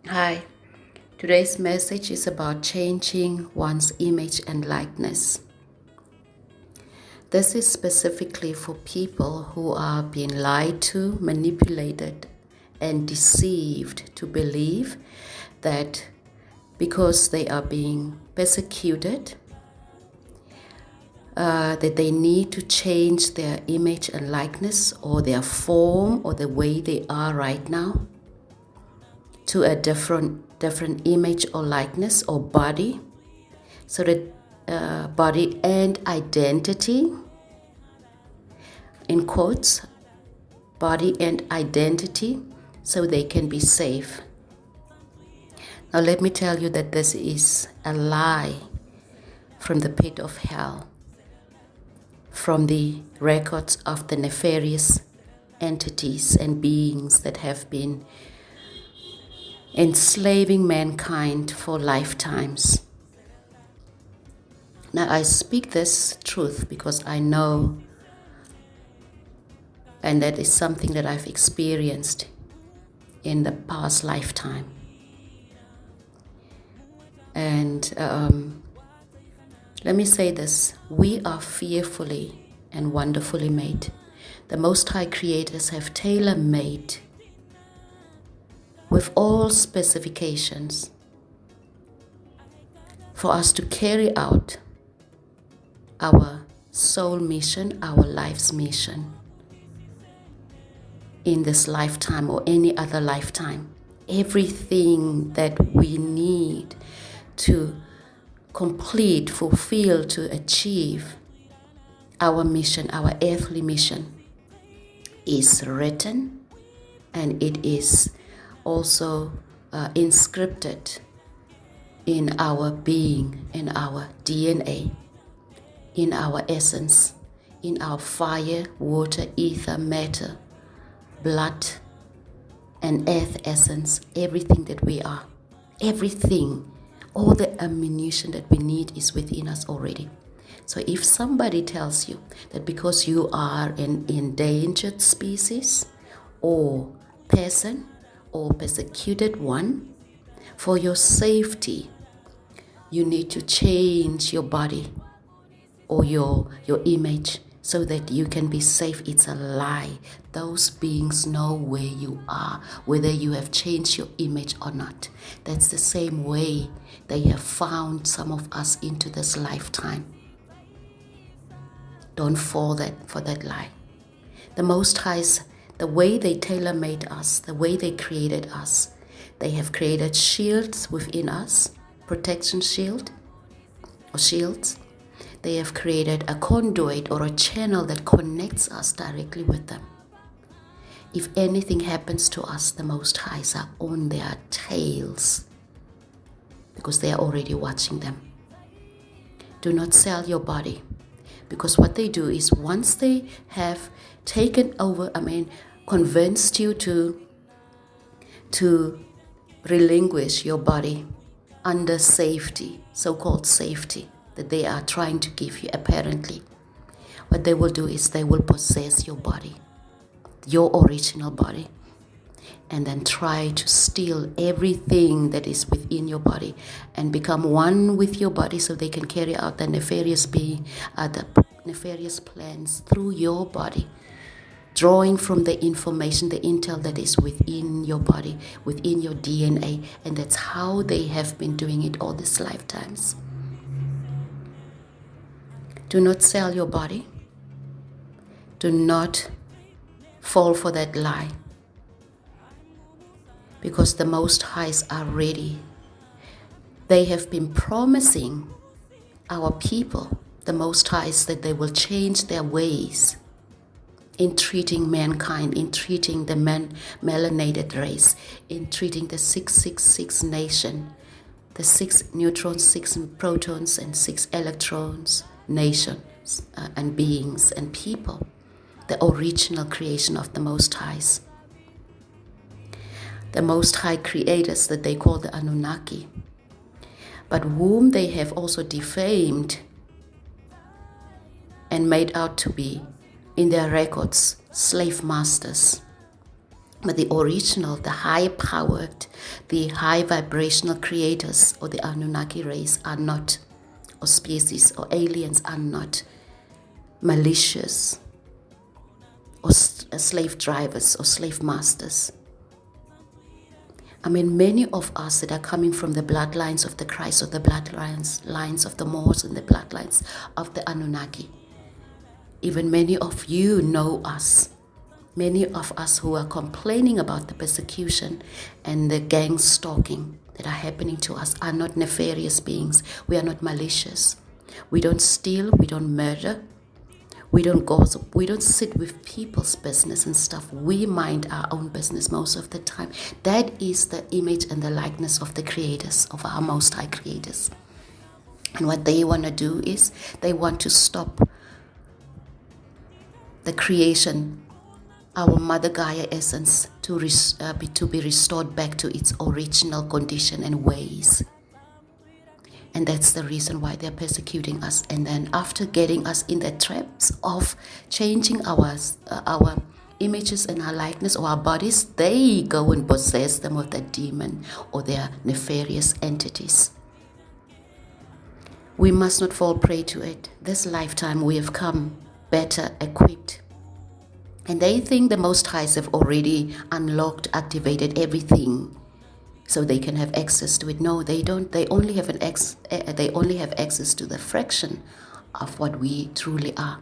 Hi, today's message is about changing one's image and likeness. This is specifically for people who are being lied to, manipulated, and deceived to believe that because they are being persecuted, that they need to change their image and likeness or their form or the way they are right now to a different image or likeness or body, so that body and identity, in quotes, body and identity, so they can be safe. Now let me tell you that this is a lie from the pit of hell, from the records of the nefarious entities and beings that have been enslaving mankind for lifetimes. Now I speak this truth because I know, and that is something that I've experienced in the past lifetime. And let me say this: we are fearfully and wonderfully made. The Most High Creators have tailor-made with all specifications for us to carry out our soul mission, our life's mission in this lifetime or any other lifetime. Everything that we need to complete, fulfill, to achieve our mission, our earthly mission, is written, and it is also inscripted in our being, in our DNA, in our essence, in our fire, water, ether, matter, blood, and earth essence, everything that we are, everything, all the ammunition that we need is within us already. So if somebody tells you that because you are an endangered species or person or persecuted one, for your safety, you need to change your body or your image so that you can be safe, it's a lie. Those beings know where you are, whether you have changed your image or not. That's the same way they have found some of us into this lifetime. Don't fall for that lie. The Most High's, the way they tailor-made us, the way they created us, they have created shields within us, protection shield or shields. They have created a conduit or a channel that connects us directly with them. If anything happens to us, the Most Highs are on their tails because they are already watching them. Do not sell your body, because what they do is once they have taken over, convinced you to relinquish your body under safety, so-called safety, that they are trying to give you apparently. What they will do is they will possess your body, your original body, and then try to steal everything that is within your body and become one with your body so they can carry out the nefarious plans through your body, drawing from the information, the intel that is within your body, within your DNA. And that's how they have been doing it all these lifetimes. Do not sell your body. Do not fall for that lie, because the Most Highs are ready. They have been promising our people, the Most Highs, that they will change their ways in treating mankind, in treating the melanated race, in treating the 666 nation, the 6 neutrons, 6 protons, and 6 electrons nations and beings and people, the original creation of the Most Highs. The Most High creators that they call the Anunnaki, but whom they have also defamed and made out to be, in their records, slave masters, But the original, the high-powered, the high-vibrational creators or the Anunnaki race are not, or species or aliens are not malicious or slave drivers or slave masters. I mean, many of us that are coming from the bloodlines of the Christ, or the bloodlines of the Moors, and the bloodlines of the Anunnaki, even many of you know us. Many of us who are complaining about the persecution and the gang stalking that are happening to us are not nefarious beings. We are not malicious. We don't steal. We don't murder. We don't gossip. We don't sit with people's business and stuff. We mind our own business most of the time. That is the image and the likeness of the creators, of our Most High creators. And what they want to do is they want to stop the creation, our Mother Gaia essence, to be restored back to its original condition and ways. And that's the reason why they're persecuting us. And then after getting us in the traps of changing our images and our likeness or our bodies, they go and possess them with the demon or their nefarious entities. We must not fall prey to it. This lifetime we have come better equipped. And they think the Most Highs have already unlocked, activated everything so they can have access to it. No, they don't. They only have access to the fraction of what we truly are.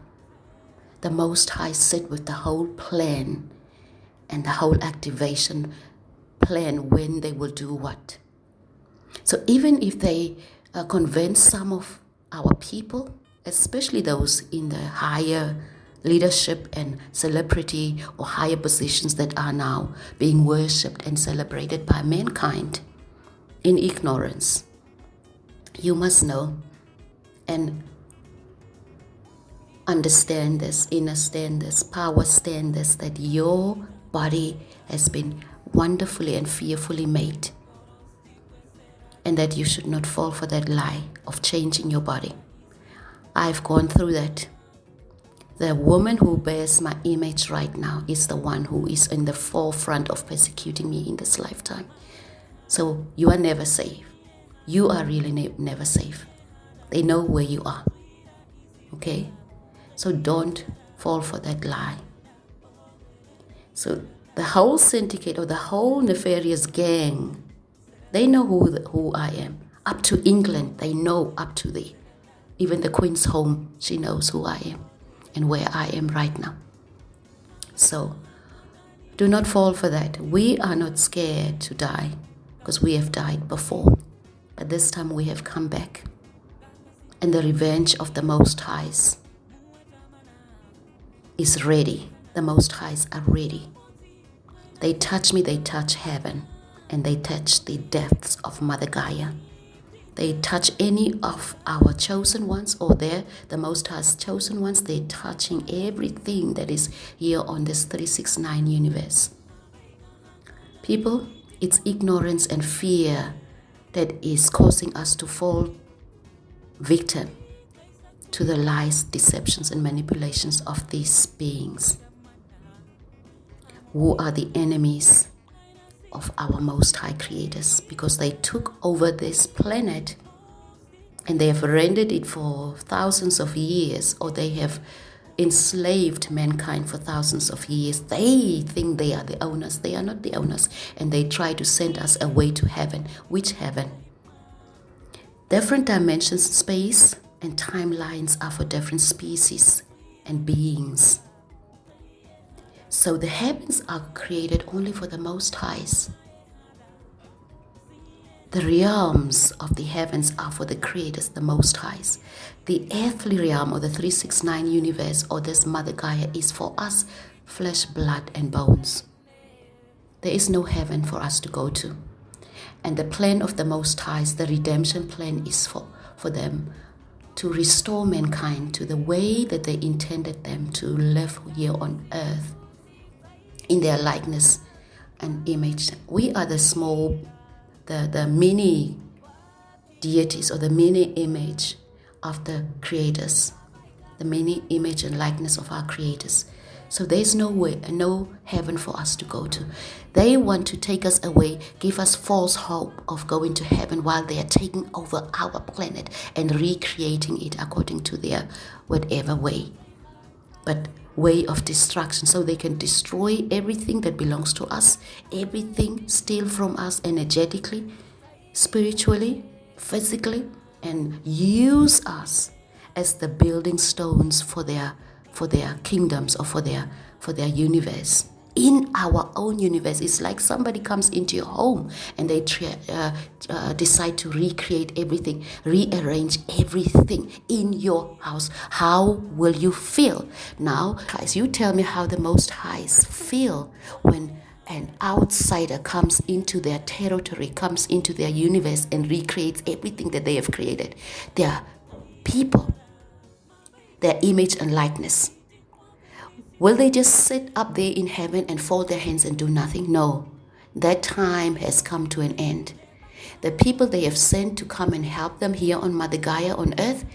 The Most High sit with the whole plan and the whole activation plan when they will do what. So even if they convince some of our people, especially those in the higher leadership and celebrity or higher positions that are now being worshipped and celebrated by mankind in ignorance, you must know and understand this, understand this, power stand this, that your body has been wonderfully and fearfully made, and that you should not fall for that lie of changing your body. I've gone through that. The woman who bears my image right now is the one who is in the forefront of persecuting me in this lifetime. So you are never safe. You are really never safe. They know where you are. Okay? So don't fall for that lie. So the whole syndicate or the whole nefarious gang, they know who I am. Up to England, they know up to there. Even the Queen's home, she knows who I am and where I am right now. So do not fall for that. We are not scared to die because we have died before. But this time we have come back. And the revenge of the Most Highs is ready. The Most Highs are ready. They touch me, they touch heaven. And they touch the depths of Mother Gaia. They touch any of our chosen ones, or the Most High's chosen ones. They're touching everything that is here on this 369 universe. People, it's ignorance and fear that is causing us to fall victim to the lies, deceptions, and manipulations of these beings who are the enemies of our Most High creators, because they took over this planet and they have rendered it for thousands of years, or they have enslaved mankind for thousands of years. They think they are the owners. They are not the owners, and they try to send us away to heaven. Which heaven? Different dimensions, space, and timelines are for different species and beings. So the heavens are created only for the Most Highs. The realms of the heavens are for the creators, the Most Highs. The earthly realm, or the 369 universe, or this Mother Gaia, is for us, flesh, blood, and bones. There is no heaven for us to go to. And the plan of the Most Highs, the redemption plan, is for them to restore mankind to the way that they intended them to live here on earth, in their likeness and image. We are the small, the mini deities, or the mini image of the creators, the mini image and likeness of our creators. So there's no way, no heaven for us to go to. They want to take us away, give us false hope of going to heaven while they are taking over our planet and recreating it according to their whatever way. But way of destruction, so they can destroy everything that belongs to us, everything, steal from us energetically, spiritually, physically, and use us as the building stones for their kingdoms or for their universe. In our own universe, it's like somebody comes into your home and they decide to recreate everything, rearrange everything in your house. How will you feel? Now, guys, you tell me how the Most Highs feel when an outsider comes into their territory, comes into their universe and recreates everything that they have created. Their people, their image and likeness. Will they just sit up there in heaven and fold their hands and do nothing? No. That time has come to an end. The people they have sent to come and help them here on Mother Gaia on earth,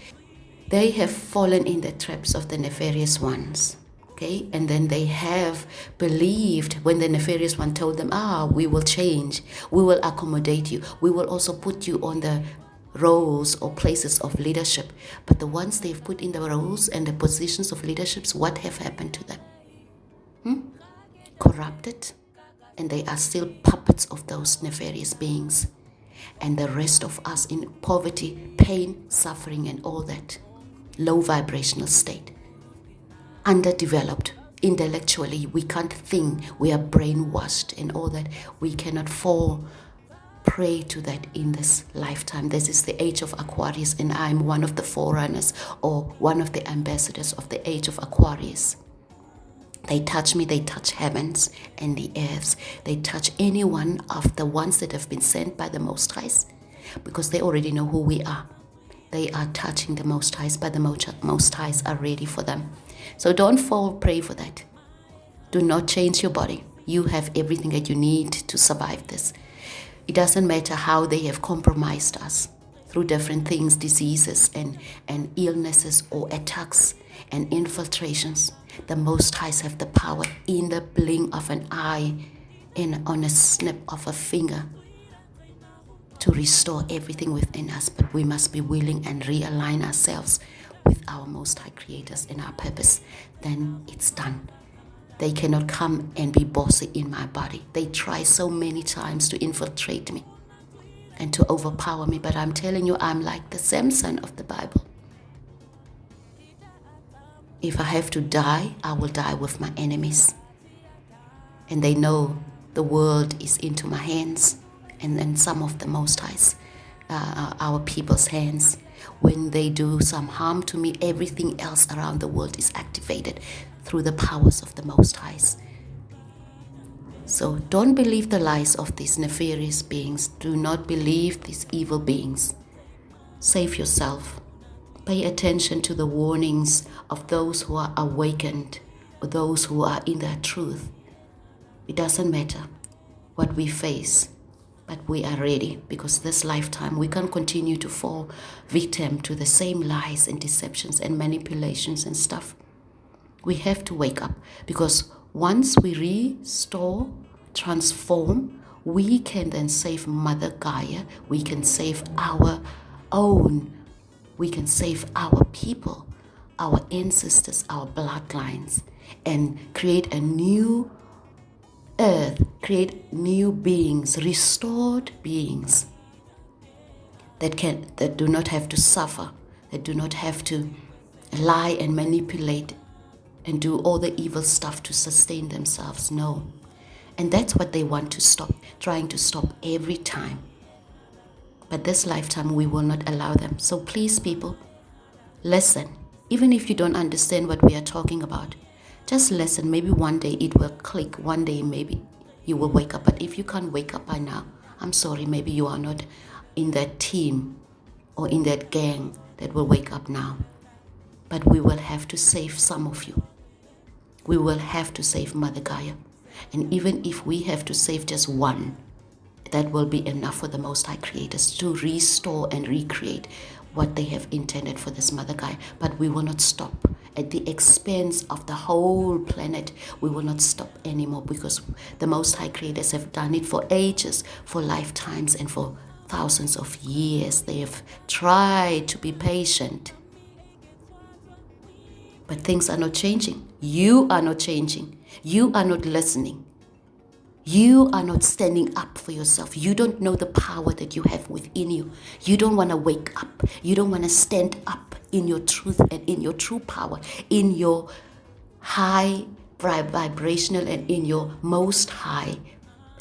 they have fallen in the traps of the nefarious ones. Okay? And then they have believed when the nefarious one told them, we will change, we will accommodate you, we will also put you on the roles or places of leadership. But the ones they've put in the roles and the positions of leaderships, what have happened to them? Corrupted, and they are still puppets of those nefarious beings. And the rest of us in poverty, pain, suffering, and all that low vibrational state, underdeveloped intellectually, we can't think, we are brainwashed and all that. We cannot fall prey to that in this lifetime. This is the age of Aquarius, and I'm one of the forerunners or one of the ambassadors of the age of Aquarius. They touch me, they touch heavens and the earths. They touch any one of the ones that have been sent by the Most Highs, because they already know who we are. They are touching the Most Highs, but the Most Highs are ready for them. So don't fall prey for that. Do not change your body. You have everything that you need to survive this. It doesn't matter how they have compromised us through different things, diseases and illnesses or attacks and infiltrations. The Most Highs have the power in the blink of an eye and on a snap of a finger to restore everything within us. But we must be willing and realign ourselves with our Most High Creators and our purpose. Then it's done. They cannot come and be bossy in my body. They try so many times to infiltrate me and to overpower me. But I'm telling you, I'm like the Samson of the Bible. If I have to die, I will die with my enemies. And they know the world is into my hands, and then some of the Most Highs, our people's hands. When they do some harm to me, everything else around the world is activated through the powers of the Most Highs. So don't believe the lies of these nefarious beings. Do not believe these evil beings. Save yourself. Pay attention to the warnings of those who are awakened, or those who are in their truth. It doesn't matter what we face, but we are ready, because this lifetime we can't continue to fall victim to the same lies and deceptions and manipulations and stuff. We have to wake up, because once we restore, transform, we can then save Mother Gaia, we can save our own, we can save our people, our ancestors, our bloodlines, and create a new earth, create new beings, restored beings that do not have to suffer, that do not have to lie and manipulate and do all the evil stuff to sustain themselves. No. And that's what they want to stop, trying to stop every time. But this lifetime we will not allow them. So please, people, listen. Even if you don't understand what we are talking about, just listen. Maybe one day it will click. One day maybe you will wake up. But if you can't wake up by now, I'm sorry, maybe you are not in that team or in that gang that will wake up now. But we will have to save some of you. We will have to save Mother Gaia. And even if we have to save just one, that will be enough for the Most High Creators to restore and recreate what they have intended for this Mother Gaia. But we will not stop at the expense of the whole planet. We will not stop anymore, because the Most High Creators have done it for ages, for lifetimes, and for thousands of years. They have tried to be patient. But things are not changing. You are not changing. You are not listening. You are not standing up for yourself. You don't know the power that you have within you. You don't want to wake up. You don't want to stand up in your truth and in your true power, in your high vibrational and in your most high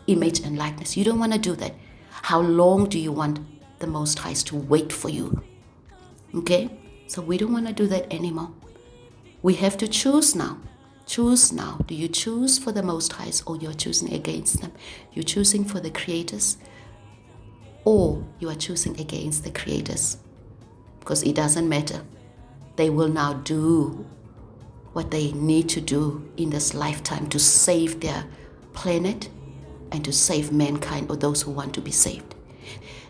image and likeness. You don't want to do that. How long do you want the Most Highs to wait for you? Okay? So we don't want to do that anymore. We have to choose now. Choose now. Do you choose for the Most Highs, or you're choosing against them? You're choosing for the creators, or you are choosing against the creators? Because it doesn't matter. They will now do what they need to do in this lifetime to save their planet and to save mankind, or those who want to be saved.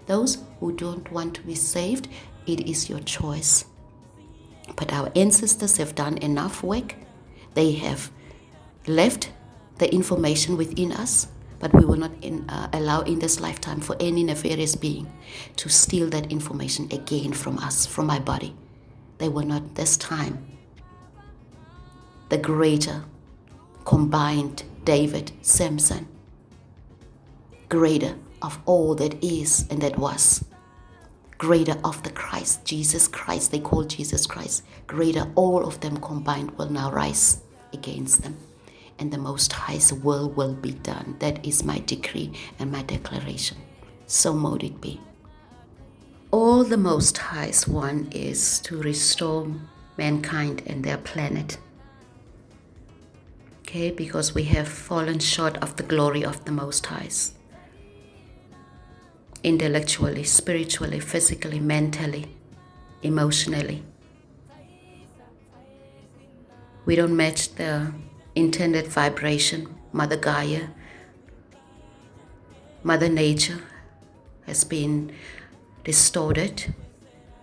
Those who don't want to be saved, it is your choice. But our ancestors have done enough work. They have left the information within us, but we will not allow in this lifetime for any nefarious being to steal that information again from us, from my body. They will not this time. The greater combined David, Samson, greater of all that is and that was, greater of the Christ, Jesus Christ, they call Jesus Christ, greater, all of them combined will now rise against them, and the Most High's will be done. That is my decree and my declaration. So mote it be. All the Most High's want is to restore mankind and their planet. Okay, because we have fallen short of the glory of the Most High's. Intellectually, spiritually, physically, mentally, emotionally. We don't match the intended vibration. Mother Gaia, Mother Nature has been distorted,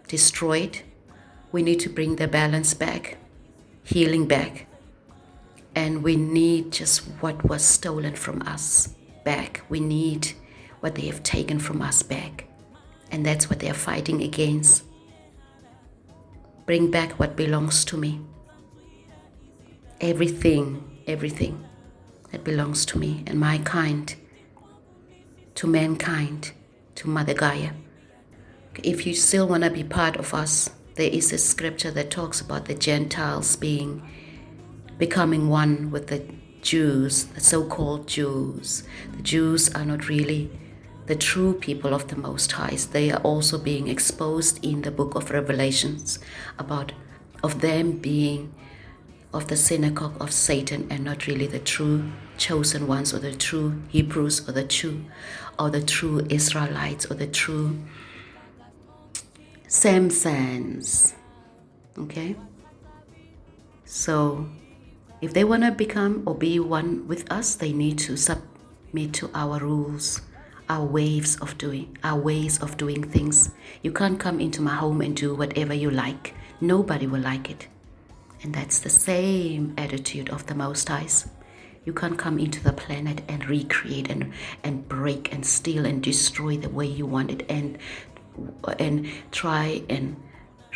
destroyed. We need to bring the balance back, healing back. And we need just what was stolen from us back. We need what they have taken from us back. And that's what they are fighting against. Bring back what belongs to me. Everything that belongs to me and my kind, to mankind, to Mother Gaia. If you still want to be part of us, there is a scripture that talks about the Gentiles becoming one with the Jews, the so-called Jews. The Jews are not really the true people of the Most High. They are also being exposed in the book of Revelations of them being of the synagogue of Satan and not really the true chosen ones, or the true Hebrews, or the true Israelites, or the true Samsons. Okay? So if they want to become or be one with us, they need to submit to our rules, our ways of doing things. You can't come into my home and do whatever you like. Nobody will like it. And that's the same attitude of the Most Highs. You can't come into the planet and recreate and break and steal and destroy the way you want it and try and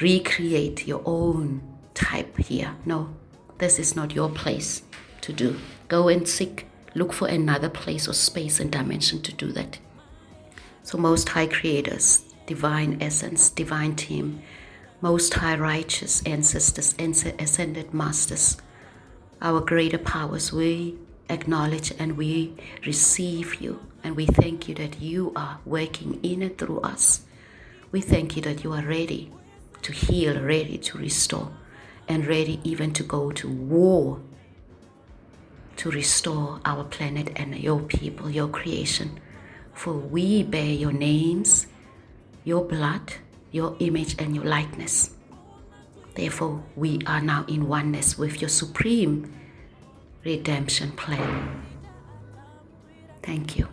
recreate your own type here. No, this is not your place to do. Go and look for another place or space and dimension to do that. So Most High Creators, Divine Essence, Divine Team, Most High Righteous Ancestors, Ascended Masters, our greater powers, we acknowledge and we receive you, and we thank you that you are working in and through us. We thank you that you are ready to heal, ready to restore, and ready even to go to war to restore our planet and your people, your creation. For we bear your names, your blood, your image, and your likeness. Therefore, we are now in oneness with your supreme redemption plan. Thank you.